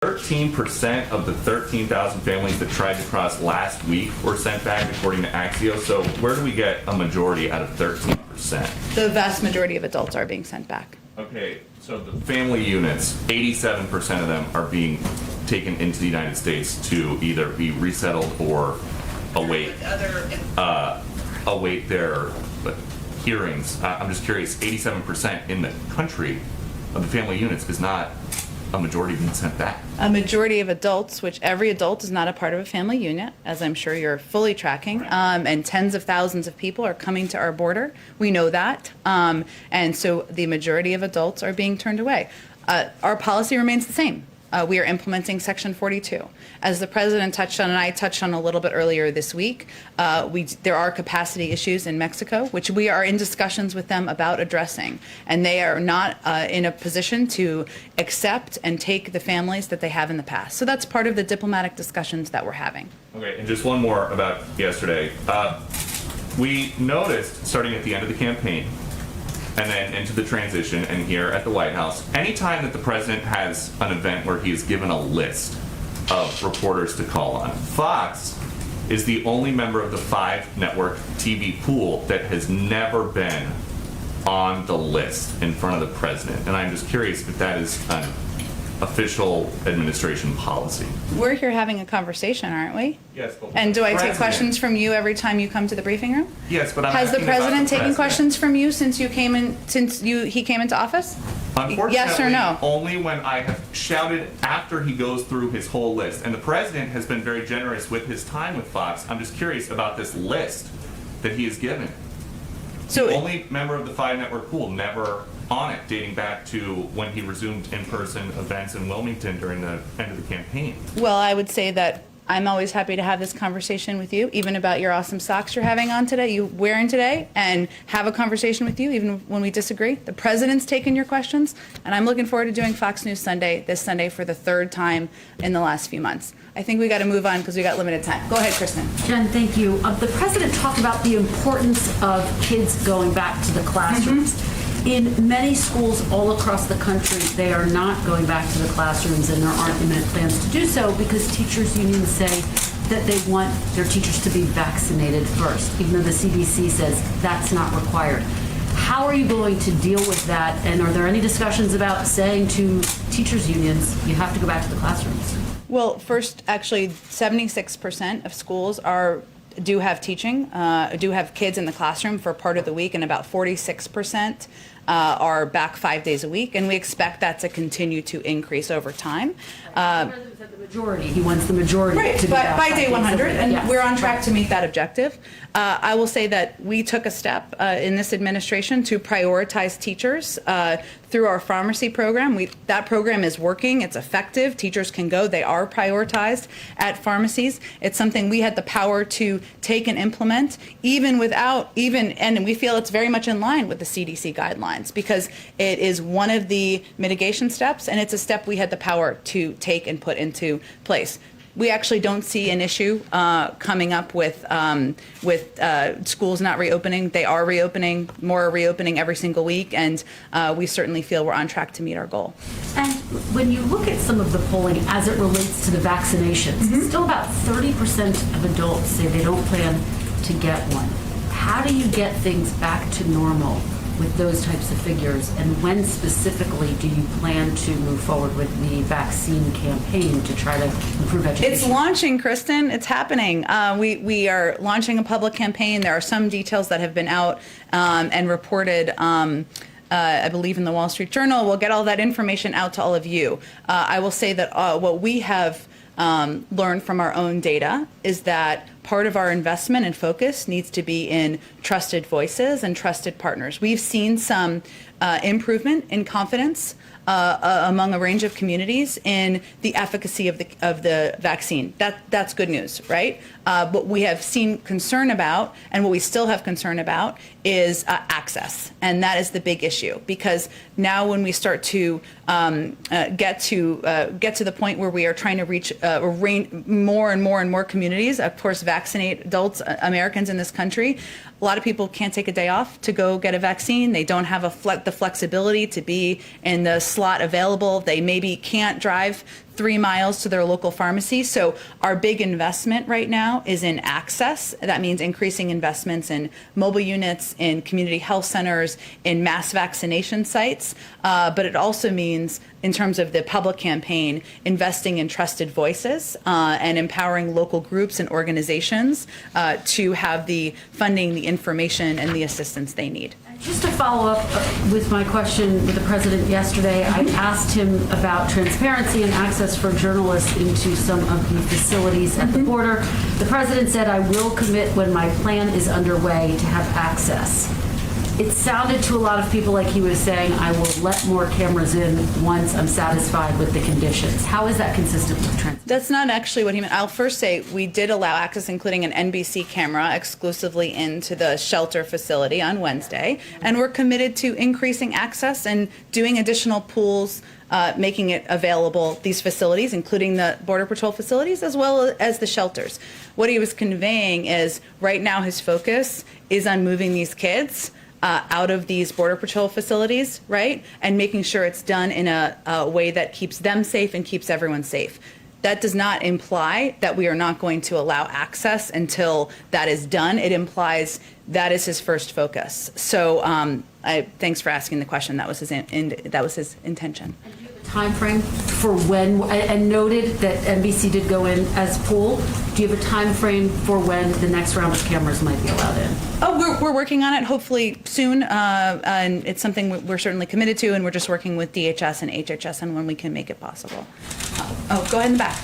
13% of the 13,000 families that tried to cross last week were sent back, according to Axios. So where do we get a majority out of 13%? The vast majority of adults are being sent back. Okay, so the family units, 87% of them are being taken into the United States to either be resettled or await their hearings. I'm just curious, 87% in the country of the family units is not a majority being sent back. A majority of adults, which every adult is not a part of a family unit, as I'm sure you're fully tracking, and tens of thousands of people are coming to our border. We know that. And so the majority of adults are being turned away. Our policy remains the same. We are implementing Section 42. As the president touched on, and I touched on a little bit earlier this week, there are capacity issues in Mexico, which we are in discussions with them about addressing. And they are not in a position to accept and take the families that they have in the past. So that's part of the diplomatic discussions that we're having. Okay, and just one more about yesterday. We noticed, starting at the end of the campaign, and then into the transition and here at the White House, anytime that the president has an event where he is given a list of reporters to call on, Fox is the only member of the 5-network TV pool that has never been on the list in front of the president. And I'm just curious if that is an official administration policy. We're here having a conversation, aren't we? Yes, but And do I take president- questions from you every time you come to the briefing room? Yes, but I'm Has the asking about president taken president. questions from you since he came into office? Unfortunately, Yes or no? only when I have shouted after he goes through his whole list. And the president has been very generous with his time with Fox. I'm just curious about this list that he has given. So The only member of the 5-network pool never on it, dating back to when he resumed in-person events in Wilmington during the end of the campaign. Well, I would say that I'm always happy to have this conversation with you, even about your awesome socks you're having on today, you wearing today, and have a conversation with you, even when we disagree. The president's taken your questions, and I'm looking forward to doing Fox News Sunday this Sunday for the 3rd time in the last few months. I think we got to move on because we got limited time. Go ahead, Kristen. Jen, thank you. The president talked about the importance of kids going back to the classrooms. In many schools all across the country, they are not going back to the classrooms, and there aren't imminent plans to do so because teachers' unions say that they want their teachers to be vaccinated first, even though the CDC says that's not required. How are you going to deal with that? And are there any discussions about saying to teachers' unions, you have to go back to the classrooms? Well, first, actually, 76% of schools do have teaching, do have kids in the classroom for part of the week, and about 46% are back 5 days a week, and we expect that to continue to increase over time. The president said the majority. He wants the majority Right, to be but back by 5 day days a 100, week. and Yes. we're on track to meet that objective. I will say that we took a step in this administration to prioritize teachers through our pharmacy program. That program is working. It's effective. Teachers can go. They are prioritized at pharmacies. It's something we had the power to take and implement, and we feel it's very much in line with the CDC guidelines because it is one of the mitigation steps, and it's a step we had the power to take and put into place. We actually don't see an issue coming up with schools not reopening. They are reopening. More are reopening every single week, and we certainly feel we're on track to meet our goal. And when you look at some of the polling as it relates to the vaccinations, still about 30% of adults say they don't plan to get one. How do you get things back to normal with those types of figures? And when specifically do you plan to move forward with the vaccine campaign to try to improve education? It's launching, Kristen. It's happening. We are launching a public campaign. There are some details that have been out and reported, I believe, in the Wall Street Journal. We'll get all that information out to all of you. I will say that what we have learned from our own data is that part of our investment and focus needs to be in trusted voices and trusted partners. We've seen some improvement in confidence among a range of communities in the efficacy of the vaccine. That's good news, right? What we have seen concern about, and what we still have concern about, is access, and that is the big issue. Because now, when we start to get to the point where we are trying to reach more and more communities, of course, vaccinate adults, Americans in this country. A lot of people can't take a day off to go get a vaccine. They don't have the flexibility to be in the slot available. They maybe can't drive 3 miles to their local pharmacy. So our big investment right now is in access. That means increasing investments in mobile units, in community health centers, in mass vaccination sites. But it also means, in terms of the public campaign, investing in trusted voices and empowering local groups and organizations to have the funding, the information, and the assistance they need. Just to follow up with my question with the president yesterday, I asked him about transparency and access for journalists into some of the facilities at the border. The president said, "I will commit when my plan is underway to have access." It sounded to a lot of people like he was saying, "I will let more cameras in once I'm satisfied with the conditions." How is that consistent with transparency? That's not actually what he meant. I'll first say we did allow access, including an NBC camera, exclusively into the shelter facility on Wednesday. And we're committed to increasing access and doing additional pools, making it available, these facilities, including the Border Patrol facilities, as well as the shelters. What he was conveying is right now his focus is on moving these kids out of these Border Patrol facilities, right? And making sure it's done in a way that keeps them safe and keeps everyone safe. That does not imply that we are not going to allow access until that is done. It implies that is his first focus. So thanks for asking the question. That was his intention. Time frame for when, and noted that NBC did go in as pool. Do you have a time frame for when the next round of cameras might be allowed in? Oh, we're working on it, hopefully soon, and it's something we're certainly committed to, and we're just working with DHS and HHS on when we can make it possible. Oh, go ahead in the back.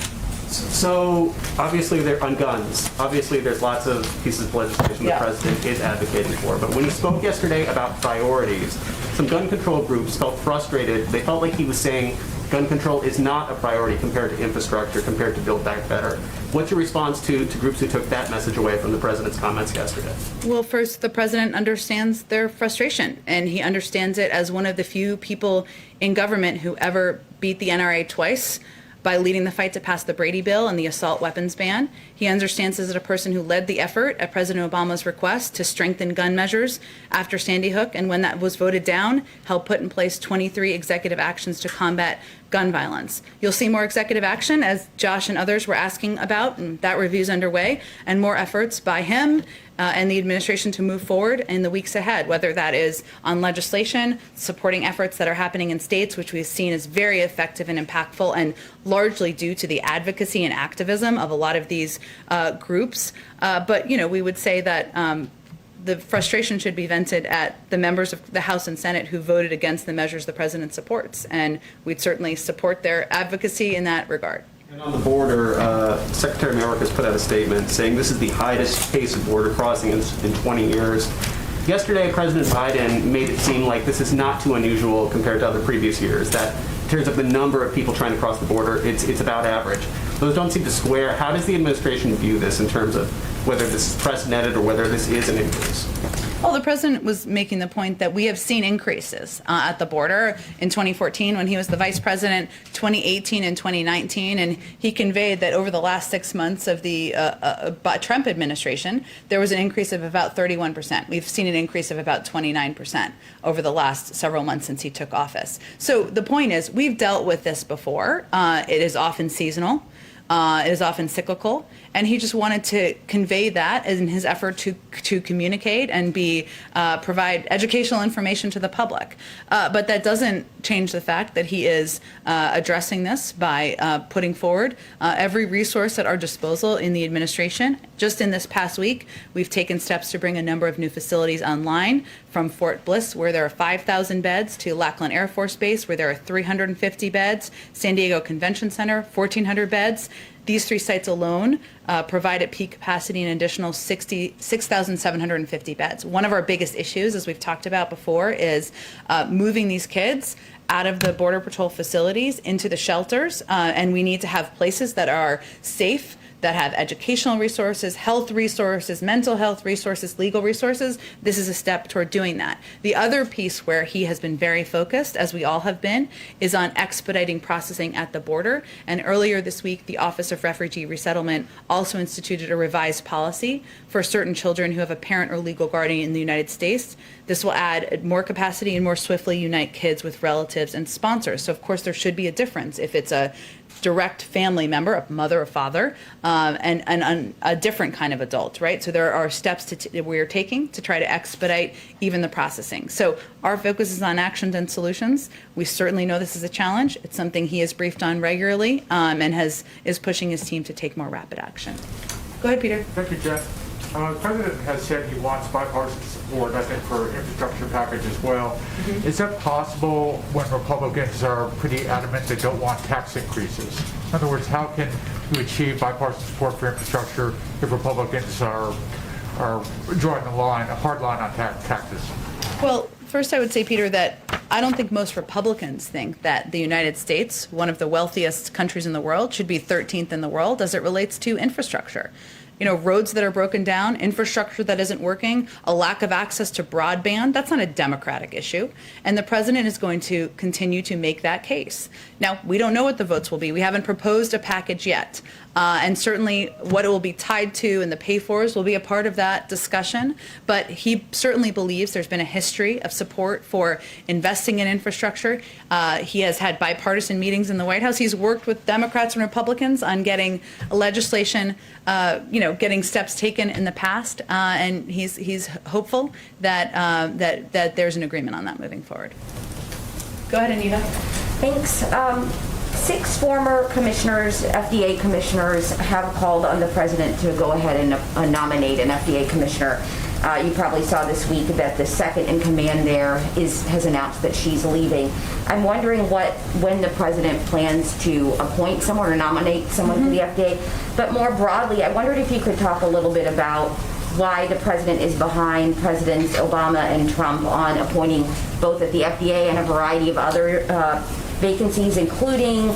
So obviously they're on guns. Obviously there's lots of pieces of legislation the president is advocating for. But when he spoke yesterday about priorities, some gun control groups felt frustrated. They felt like he was saying gun control is not a priority compared to infrastructure, compared to Build Back Better. What's your response to groups who took that message away from the president's comments yesterday? Well, first, the president understands their frustration, and he understands it as one of the few people in government who ever beat the NRA twice by leading the fight to pass the Brady Bill and the assault weapons ban. He understands as a person who led the effort at President Obama's request to strengthen gun measures after Sandy Hook, and when that was voted down, helped put in place 23 executive actions to combat gun violence. You'll see more executive action, as Josh and others were asking about, and that review's underway, and more efforts by him and the administration to move forward in the weeks ahead, whether that is on legislation, supporting efforts that are happening in states, which we've seen as very effective and impactful, and largely due to the advocacy and activism of a lot of these groups. But, we would say that the frustration should be vented at the members of the House and Senate who voted against the measures the president supports. And we'd certainly support their advocacy in that regard. And on the border, Secretary Mayorkas has put out a statement saying this is the highest case of border crossing in 20 years. Yesterday, President Biden made it seem like this is not too unusual compared to other previous years, that in terms of the number of people trying to cross the border, it's about average. Those don't seem to square. How does the administration view this in terms of whether this is precedented or whether this is an increase? Well, the president was making the point that we have seen increases at the border in 2014 when he was the vice president, 2018 and 2019, and he conveyed that over the last 6 months of the Trump administration, there was an increase of about 31%. We've seen an increase of about 29% over the last several months since he took office. So the point is, we've dealt with this before. It is often seasonal. It is often cyclical, and he just wanted to convey that in his effort to communicate and provide educational information to the public. But that doesn't change the fact that he is addressing this by putting forward every resource at our disposal in the administration. Just in this past week, we've taken steps to bring a number of new facilities online, from Fort Bliss, where there are 5,000 beds, to Lackland Air Force Base, where there are 350 beds, San Diego Convention Center, 1,400 beds. These 3 sites alone provide at peak capacity an additional 6,750 beds. One of our biggest issues, as we've talked about before, is moving these kids out of the Border Patrol facilities into the shelters, and we need to have places that are safe, that have educational resources, health resources, mental health resources, legal resources. This is a step toward doing that. The other piece where he has been very focused, as we all have been, is on expediting processing at the border. And earlier this week, the Office of Refugee Resettlement also instituted a revised policy for certain children who have a parent or legal guardian in the United States. This will add more capacity and more swiftly unite kids with relatives and sponsors. So, of course, there should be a difference if it's a direct family member, a mother or father, and a different kind of adult, right? So there are steps we're taking to try to expedite even the processing. So our focus is on actions and solutions. We certainly know this is a challenge. It's something he is briefed on regularly, and is pushing his team to take more rapid action. Go ahead, Peter. Thank you, Jeff. The President has said he wants bipartisan support, I think, for infrastructure package as well. Is that possible when Republicans are pretty adamant they don't want tax increases? In other words, how can you achieve bipartisan support for infrastructure if Republicans are drawing the line, a hard line on taxes? Well, first I would say, Peter, that I don't think most Republicans think that the United States, one of the wealthiest countries in the world, should be 13th in the world as it relates to infrastructure. You know, roads that are broken down, infrastructure that isn't working, a lack of access to broadband, that's not a Democratic issue. And the president is going to continue to make that case. Now, we don't know what the votes will be. We haven't proposed a package yet. And certainly what it will be tied to and the pay-fors will be a part of that discussion. But he certainly believes there's been a history of support for investing in infrastructure. He has had bipartisan meetings in the White House. He's worked with Democrats and Republicans on getting legislation, getting steps taken in the past. And he's hopeful that there's an agreement on that moving forward. Go ahead, Anita. Thanks. 6 former commissioners, FDA commissioners, have called on the president to go ahead and nominate an FDA commissioner. You probably saw this week that the second in command there has announced that she's leaving. I'm wondering when the president plans to appoint someone or nominate someone to the FDA. But more broadly, I wondered if you could talk a little bit about why the president is behind Presidents Obama and Trump on appointing both at the FDA and a variety of other vacancies, including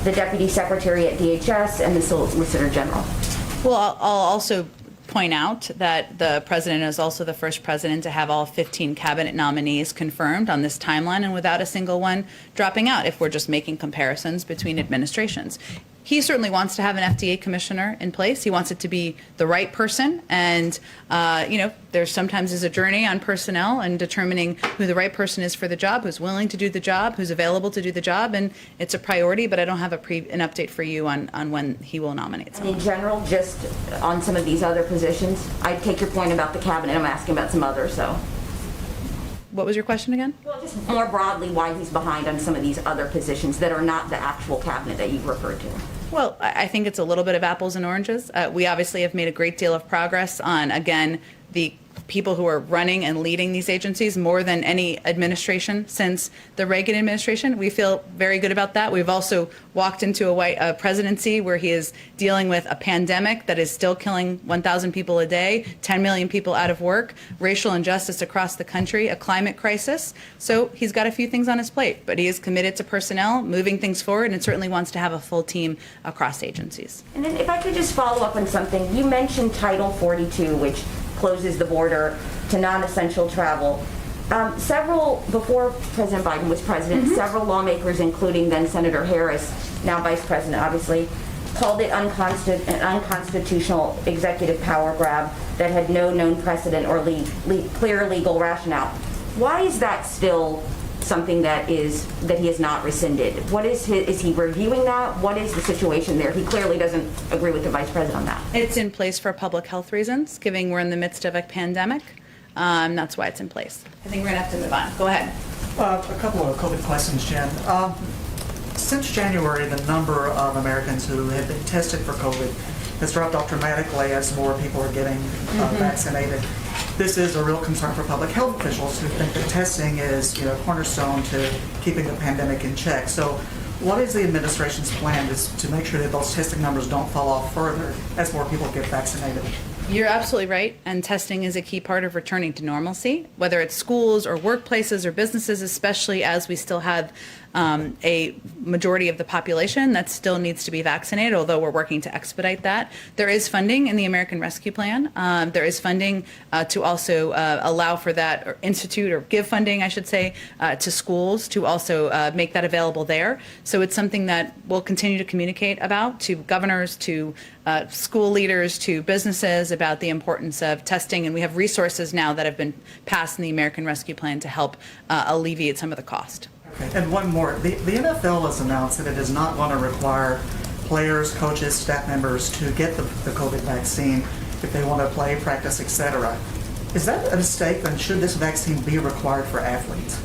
the Deputy Secretary at DHS and the Solicitor General. Well, I'll also point out that the president is also the first president to have all 15 cabinet nominees confirmed on this timeline and without a single one dropping out, if we're just making comparisons between administrations. He certainly wants to have an FDA commissioner in place. He wants it to be the right person. And, there sometimes is a journey on personnel and determining who the right person is for the job, who's willing to do the job, who's available to do the job. And it's a priority, but I don't have an update for you on when he will nominate someone. In general, just on some of these other positions, I take your point about the cabinet. I'm asking about some others, so. What was your question again? Well, just more broadly, why he's behind on some of these other positions that are not the actual cabinet that you've referred to. Well, I think it's a little bit of apples and oranges. We obviously have made a great deal of progress on, again, the people who are running and leading these agencies more than any administration since the Reagan administration. We feel very good about that. We've also walked into a presidency where he is dealing with a pandemic that is still killing 1,000 people a day, 10 million people out of work, racial injustice across the country, a climate crisis. So he's got a few things on his plate, but he is committed to personnel, moving things forward, and certainly wants to have a full team across agencies. And then if I could just follow up on something, you mentioned Title 42, which closes the border to non-essential travel. Before President Biden was president, several lawmakers, including then Senator Harris, now Vice President, obviously, called it an unconstitutional executive power grab that had no known precedent or clear legal rationale. Why is that still something that he has not rescinded? Is he reviewing that? What is the situation there? He clearly doesn't agree with the vice president on that. It's in place for public health reasons, given we're in the midst of a pandemic. That's why it's in place. I think we're gonna have to move on. Go ahead. A couple of COVID questions, Jen. Since January, the number of Americans who have been tested for COVID has dropped off dramatically as more people are getting vaccinated. This is a real concern for public health officials who think that testing is, cornerstone to keeping the pandemic in check. So what is the administration's plan to make sure that those testing numbers don't fall off further as more people get vaccinated? You're absolutely right, and testing is a key part of returning to normalcy, whether it's schools or workplaces or businesses, especially as we still have a majority of the population that still needs to be vaccinated, although we're working to expedite that. There is funding in the American Rescue Plan. There is funding to also allow for that, or institute or give funding, I should say, to schools to also make that available there. So it's something that we'll continue to communicate about to governors, to school leaders, to businesses about the importance of testing. And we have resources now that have been passed in the American Rescue Plan to help alleviate some of the cost Okay, and one more. The NFL has announced that it is not going to require players, coaches, staff members to get the COVID vaccine if they want to play, practice, etc. Is that a mistake? Then should this vaccine be required for athletes?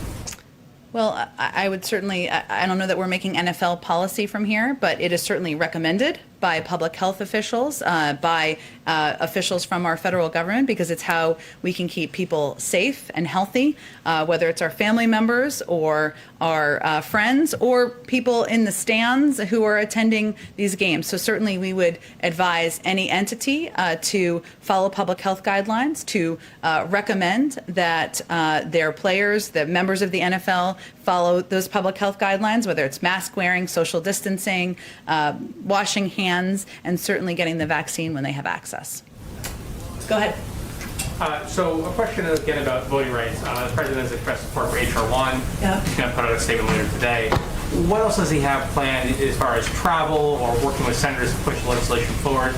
Well, I would certainly, I don't know that we're making NFL policy from here, but it is certainly recommended by public health officials, by officials from our federal government, because it's how we can keep people safe and healthy, whether it's our family members or our friends or people in the stands who are attending these games. So certainly we would advise any entity to follow public health guidelines, to recommend that their players, the members of the NFL, follow those public health guidelines, whether it's mask wearing, social distancing, washing hands, and certainly getting the vaccine when they have access. Go ahead. So a question again about voting rights. The president has expressed support for H.R. 1. Yeah. He's going to put out a statement later today. What else does he have planned as far as travel or working with senators to push legislation forward?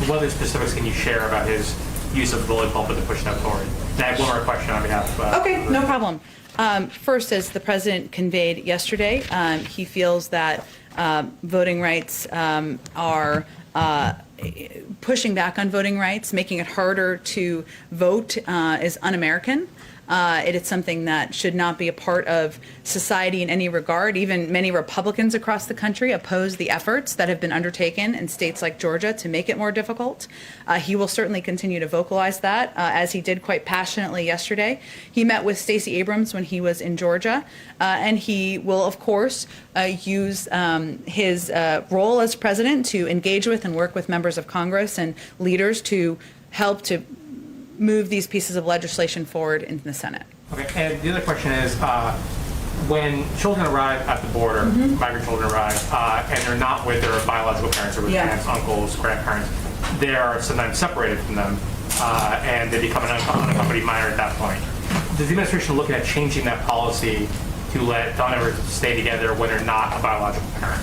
What other specifics can you share about his use of the bully pulpit to push that forward? And I have one more question on behalf of... Okay, no problem. First, as the president conveyed yesterday, he feels that voting rights are pushing back on voting rights, making it harder to vote is un-American. It is something that should not be a part of society in any regard. Even many Republicans across the country oppose the efforts that have been undertaken in states like Georgia to make it more difficult. He will certainly continue to vocalize that, as he did quite passionately yesterday. He met with Stacey Abrams when he was in Georgia, and he will, of course, use his role as president to engage with and work with members of Congress and leaders to help to move these pieces of legislation forward into the Senate. Okay, and the other question is, when children arrive at the border, migrant children arrive, and they're not with their biological parents or with aunts, uncles, grandparents, they are sometimes separated from them, and they become an unaccompanied minor at that point. Does the administration look at changing that policy to let non-members stay together when they're not a biological parent?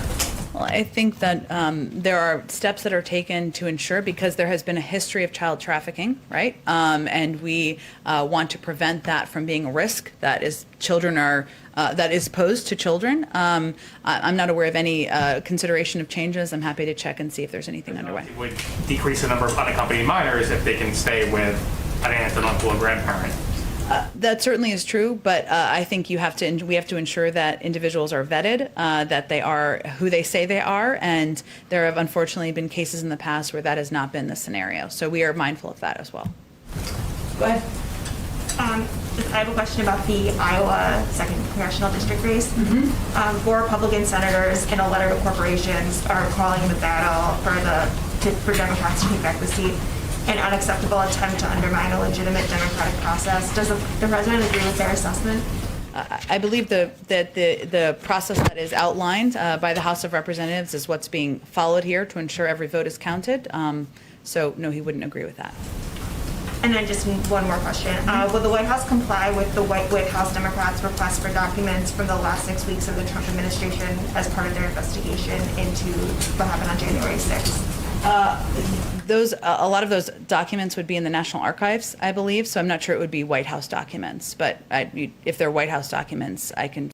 Well, I think that there are steps that are taken to ensure, because there has been a history of child trafficking, right? And we want to prevent that from being a risk that is posed to children. I'm not aware of any consideration of changes. I'm happy to check and see if there's anything underway. It would decrease the number of unaccompanied minors if they can stay with an aunt, an uncle, or grandparent. That certainly is true, but I think we have to ensure that individuals are vetted, that they are who they say they are, and there have unfortunately been cases in the past where that has not been the scenario. So we are mindful of that as well. Go ahead. I have a question about the Iowa 2nd Congressional District race. 4 Republican senators in a letter to corporations are calling the battle for Democrats to take back the seat an unacceptable attempt to undermine a legitimate democratic process. Does the president agree with their assessment? I believe that the process that is outlined by the House of Representatives is what's being followed here to ensure every vote is counted. So no, he wouldn't agree with that. And then just one more question. Will the White House comply with the White House Democrats' request for documents from the last 6 weeks of the Trump administration as part of their investigation into what happened on January 6th? A lot of those documents would be in the National Archives, I believe, so I'm not sure it would be White House documents, but if they're White House documents, I can